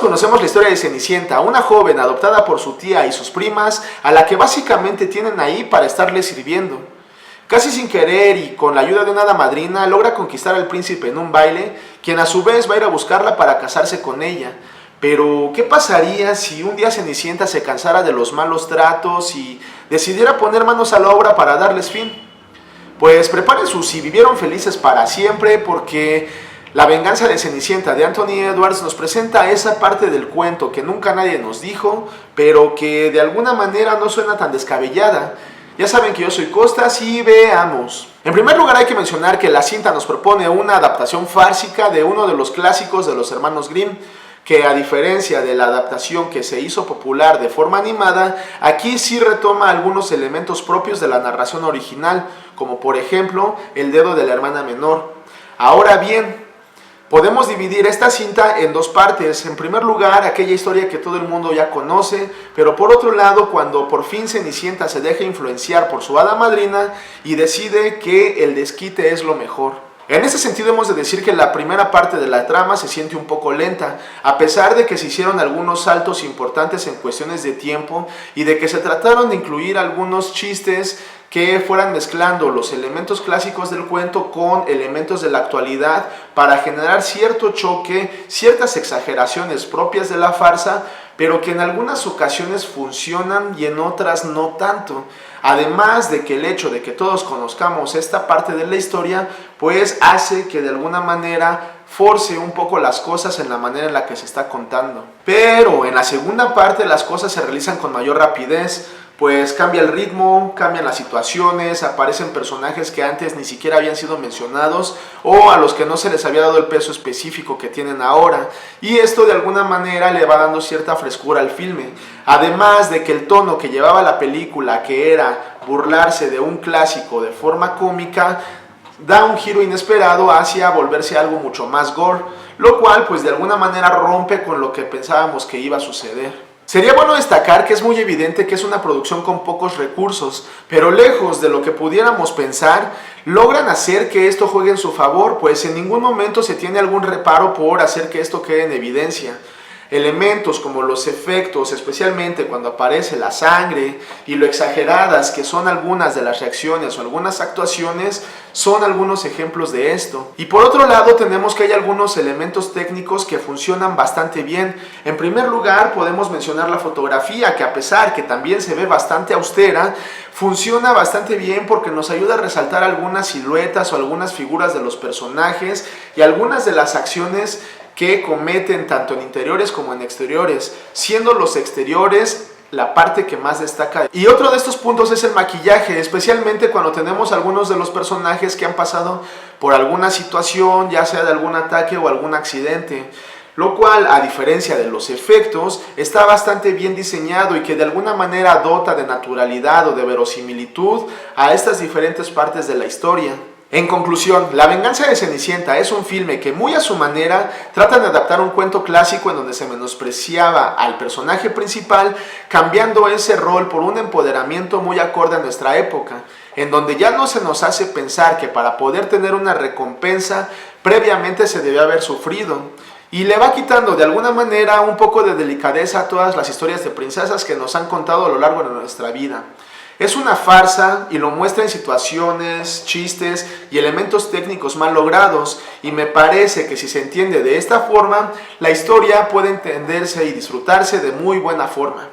conocemos la historia de Cenicienta, una joven adoptada por su tía y sus primas, a la que básicamente tienen ahí para estarle sirviendo. Casi sin querer y con la ayuda de una hada madrina, logra conquistar al príncipe en un baile, quien a su vez va a ir a buscarla para casarse con ella. Pero, ¿qué pasaría si un día Cenicienta se cansara de los malos tratos y decidiera poner manos a la obra para darles fin? Pues preparen sus "y vivieron felices para siempre", porque La venganza de Cenicienta de Anthony Edwards nos presenta esa parte del cuento que nunca nadie nos dijo, pero que de alguna manera no suena tan descabellada. Ya saben que yo soy Costas y veamos. En primer lugar hay que mencionar que la cinta nos propone una adaptación fársica de uno de los clásicos de los hermanos Grimm, que a diferencia de la adaptación que se hizo popular de forma animada, aquí sí retoma algunos elementos propios de la narración original, como por ejemplo el dedo de la hermana menor. Ahora bien, podemos dividir esta cinta en dos partes. En primer lugar, aquella historia que todo el mundo ya conoce, pero por otro lado, cuando por fin Cenicienta se deja influenciar por su hada madrina y decide que el desquite es lo mejor. En ese sentido hemos de decir que la primera parte de la trama se siente un poco lenta, a pesar de que se hicieron algunos saltos importantes en cuestiones de tiempo y de que se trataron de incluir algunos chistes que fueran mezclando los elementos clásicos del cuento con elementos de la actualidad para generar cierto choque, ciertas exageraciones propias de la farsa, pero que en algunas ocasiones funcionan y en otras no tanto. Además de que el hecho de que todos conozcamos esta parte de la historia, pues hace que de alguna manera force un poco las cosas en la manera en la que se está contando. Pero en la segunda parte las cosas se realizan con mayor rapidez, pues cambia el ritmo, cambian las situaciones, aparecen personajes que antes ni siquiera habían sido mencionados o a los que no se les había dado el peso específico que tienen ahora, y esto de alguna manera le va dando cierta frescura al filme, además de que el tono que llevaba la película, que era burlarse de un clásico de forma cómica, da un giro inesperado hacia volverse algo mucho más gore, lo cual pues de alguna manera rompe con lo que pensábamos que iba a suceder. Sería bueno destacar que es muy evidente que es una producción con pocos recursos, pero lejos de lo que pudiéramos pensar, logran hacer que esto juegue en su favor, pues en ningún momento se tiene algún reparo por hacer que esto quede en evidencia. Elementos como los efectos, especialmente cuando aparece la sangre, y lo exageradas que son algunas de las reacciones o algunas actuaciones, son algunos ejemplos de esto. Y por otro lado tenemos que hay algunos elementos técnicos que funcionan bastante bien. En primer lugar podemos mencionar la fotografía, que a pesar que también se ve bastante austera, funciona bastante bien porque nos ayuda a resaltar algunas siluetas o algunas figuras de los personajes y algunas de las acciones que cometen tanto en interiores como en exteriores, siendo los exteriores la parte que más destaca. Y otro de estos puntos es el maquillaje, especialmente cuando tenemos algunos de los personajes que han pasado por alguna situación, ya sea de algún ataque o algún accidente, lo cual, a diferencia de los efectos, está bastante bien diseñado y que de alguna manera dota de naturalidad o de verosimilitud a estas diferentes partes de la historia. En conclusión, La venganza de Cenicienta es un filme que muy a su manera trata de adaptar un cuento clásico en donde se menospreciaba al personaje principal, cambiando ese rol por un empoderamiento muy acorde a nuestra época, en donde ya no se nos hace pensar que para poder tener una recompensa previamente se debe haber sufrido, y le va quitando de alguna manera un poco de delicadeza a todas las historias de princesas que nos han contado a lo largo de nuestra vida. Es una farsa y lo muestra en situaciones, chistes y elementos técnicos mal logrados, y me parece que si se entiende de esta forma, la historia puede entenderse y disfrutarse de muy buena forma.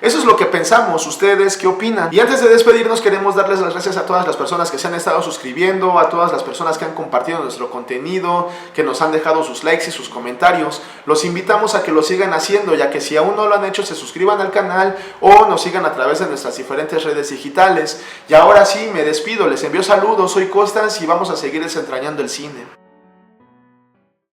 Eso es lo que pensamos. ¿Ustedes qué opinan? Y antes de despedirnos queremos darles las gracias a todas las personas que se han estado suscribiendo, a todas las personas que han compartido nuestro contenido, que nos han dejado sus likes y sus comentarios. Los invitamos a que lo sigan haciendo, ya que si aún no lo han hecho, se suscriban al canal o nos sigan a través de nuestras diferentes redes digitales. Y ahora sí, me despido, les envío saludos, soy Costas y vamos a seguir desentrañando el cine.